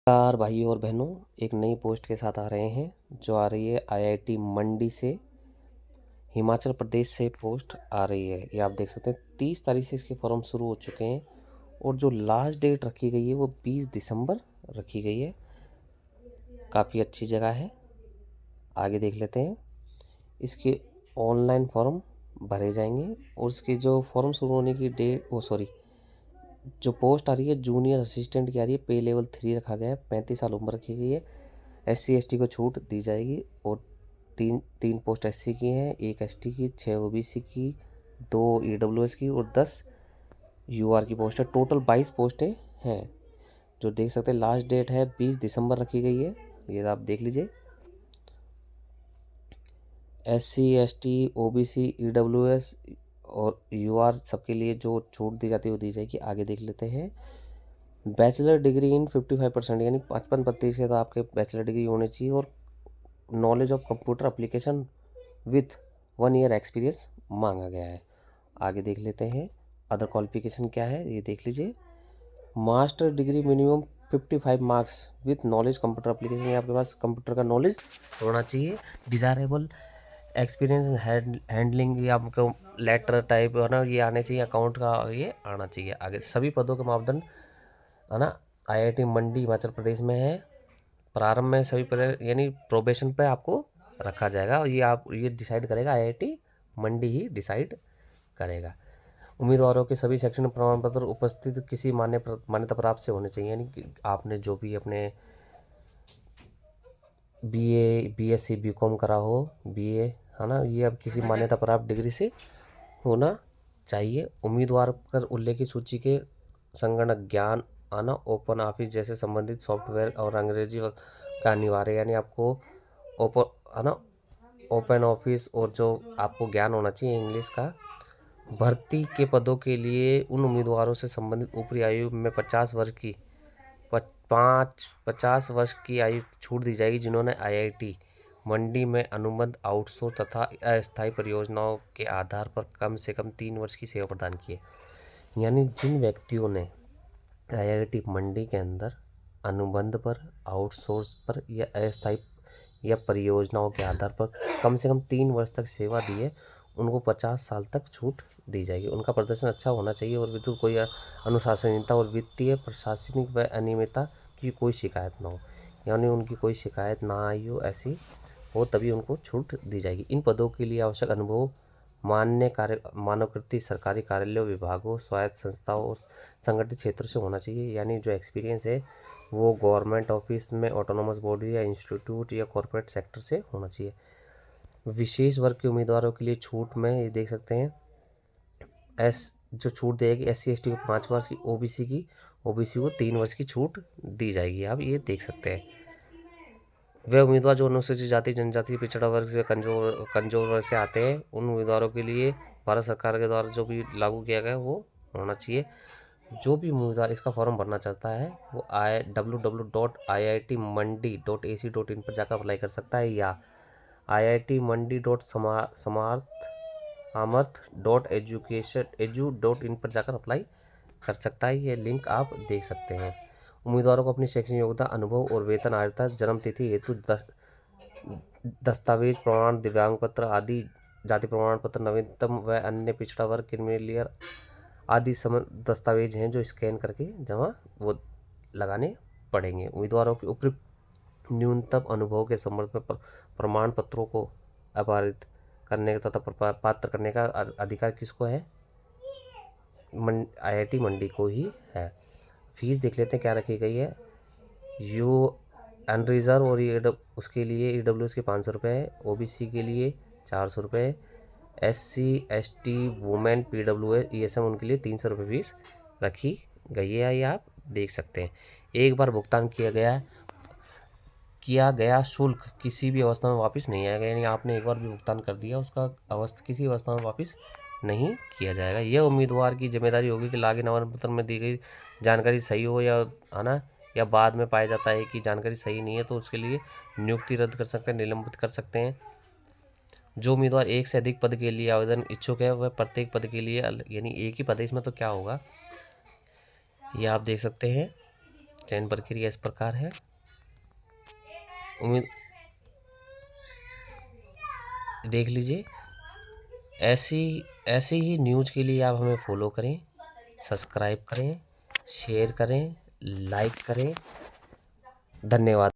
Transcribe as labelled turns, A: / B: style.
A: नमस्कार भाइयों और बहनों, एक नई पोस्ट के साथ आ रहे हैं जो आ रही है आईआईटी मंडी से, हिमाचल प्रदेश से पोस्ट आ रही है। ये आप देख सकते हैं 30 तारीख से इसके फॉर्म शुरू हो चुके हैं और जो लास्ट डेट रखी गई है वो 20 दिसंबर रखी गई है। काफ़ी अच्छी जगह है, आगे देख लेते हैं। इसके ऑनलाइन फॉर्म भरे जाएंगे और इसके जो फॉर्म शुरू होने की डेट जो पोस्ट आ रही है जूनियर असिस्टेंट की आ रही है, पे लेवल 3 रखा गया है, 35 साल उम्र रखी गई है। SC ST को छूट दी जाएगी और तीन पोस्ट SC की हैं, 1 ST की, 6 OBC की, 2 EWS की और 10 UR की पोस्ट है। टोटल 22 पोस्टें हैं जो देख सकते हैं। लास्ट डेट है 20 दिसंबर रखी गई है, ये आप देख लीजिए। SC ST OBC EWS और UR सबके लिए जो छूट दी जाती है वो दी जाएगी। आगे देख लेते हैं। बैचलर डिग्री इन 55%, यानी 55% तो आपके बैचलर डिग्री होनी चाहिए और knowledge of computer application with 1 year experience मांगा गया है। आगे देख लेते हैं अदर क्वालिफिकेशन क्या है, ये देख लीजिए। Master degree minimum 55 marks with knowledge computer application, ये आपके पास कंप्यूटर का नॉलेज होना चाहिए। डिज़ायरेबल एक्सपीरियंस हैंडलिंग, ये आपको लेटर टाइप है ना, ये आने चाहिए। अकाउंट का ये आना चाहिए। आगे सभी पदों के मापदंड है ना आईआईटी मंडी हिमाचल प्रदेश में है। प्रारंभ में सभी यानी प्रोबेशन पे आपको रखा जाएगा और ये डिसाइड करेगा आईआईटी मंडी ही डिसाइड करेगा। उम्मीदवारों के सभी शैक्षणिक प्रमाण पत्र उपस्थित किसी मान्यता प्राप्त से होने चाहिए, यानी कि आपने जो भी अपने BA BSc BCom करा हो, BA है ना, ये अब किसी मान्यता प्राप्त डिग्री से होना चाहिए। उम्मीदवार कर उल्लेखित सूची के संगणक ज्ञान आना, ओपन ऑफिस जैसे संबंधित सॉफ्टवेयर और अंग्रेजी का अनिवार्य, यानी आपको ओपन है ना ओपन ऑफिस और जो आपको ज्ञान होना चाहिए इंग्लिश का। भर्ती के पदों के लिए उन उम्मीदवारों से संबंधित ऊपरी आयु में 50 वर्ष की आयु छूट दी जाएगी जिन्होंने आईआईटी मंडी में अनुबंध आउटसोर्स तथा अस्थायी परियोजनाओं के आधार पर कम से कम 3 वर्ष की सेवा प्रदान की है। यानी जिन व्यक्तियों ने आईआईटी मंडी के अंदर अनुबंध पर, आउटसोर्स पर या अस्थायी या परियोजनाओं के आधार पर कम से कम 3 वर्ष तक सेवा दी है, उनको 50 साल तक छूट दी जाएगी। उनका प्रदर्शन अच्छा होना चाहिए और विद्युत कोई अनुशासनहीनता और वित्तीय प्रशासनिक व अनियमितता की कोई शिकायत ना हो, यानी उनकी कोई शिकायत ना आई हो, ऐसी हो तभी उनको छूट दी जाएगी। इन पदों के लिए आवश्यक अनुभव मानवकृत सरकारी कार्यालयों, विभागों, स्वायत्त संस्थाओं और संगठित क्षेत्रों से होना चाहिए। यानी जो एक्सपीरियंस है वो गवर्नमेंट ऑफिस में, ऑटोनोमस बॉडी या इंस्टीट्यूट या कॉरपोरेट सेक्टर से होना चाहिए। विशेष वर्ग के उम्मीदवारों के लिए छूट में ये देख सकते हैं जो छूट देगी SC ST को 5 वर्ष की, OBC को 3 वर्ष की छूट दी जाएगी। आप ये देख सकते हैं। वे उम्मीदवार जो अनुसूचित जाति, जनजाति, पिछड़ा वर्ग से, कमजोर वर्ग से आते हैं, उन उम्मीदवारों के लिए भारत सरकार के द्वारा जो भी लागू किया गया है वो होना चाहिए। जो भी उम्मीदवार इसका फॉर्म भरना चाहता है वो www.iitmandi.ac.in पर जाकर अप्लाई कर सकता है या iitmandi.samarth.edu.in पर जाकर अप्लाई कर सकता है। ये लिंक आप देख सकते हैं। उम्मीदवारों को अपनी शैक्षणिक योग्यता, अनुभव और वेतन अर्हता, जन्म तिथि हेतु दस्तावेज प्रमाण, दिव्यांग पत्र आदि, जाति प्रमाण पत्र, नवीनतम व अन्य पिछड़ा वर्ग, क्रिमिलियर आदि दस्तावेज हैं जो स्कैन करके जमा वो लगाने पड़ेंगे। उम्मीदवारों के उपयुक्त न्यूनतम अनुभव के संबंध में प्रमाण पत्रों को अपरित करने तथा पात्र करने का अधिकार किसको है? आईआईटी मंडी को ही है। फीस देख लेते हैं क्या रखी गई है। अनरिजर्व और उसके लिए EWS के 500 रुपये, OBC के लिए 400 रुपये, SC ST women PWS ESM उनके लिए 300 रुपये फीस रखी गई है। ये आप देख सकते हैं। एक बार भुगतान किया गया शुल्क किसी भी अवस्था में वापस नहीं आएगा, यानी आपने एक बार भी भुगतान कर दिया उसका किसी अवस्था में वापस नहीं किया जाएगा। यह उम्मीदवार की जिम्मेदारी होगी कि लागे आवेदन पत्र में दी गई जानकारी सही हो या है ना, या बाद में पाया जाता है कि जानकारी सही नहीं है तो उसके लिए नियुक्ति रद्द कर सकते हैं, निलंबित कर सकते हैं। जो उम्मीदवार एक से अधिक पद के लिए आवेदन इच्छुक है वह प्रत्येक पद के लिए, यानी एक ही पद है इसमें तो क्या होगा ये आप देख सकते हैं। चयन प्रक्रिया इस प्रकार है। उम्मीद देख लीजिए। ऐसी ही न्यूज़ के लिए आप हमें फॉलो करें, सब्सक्राइब करें, शेयर करें, लाइक करें। धन्यवाद।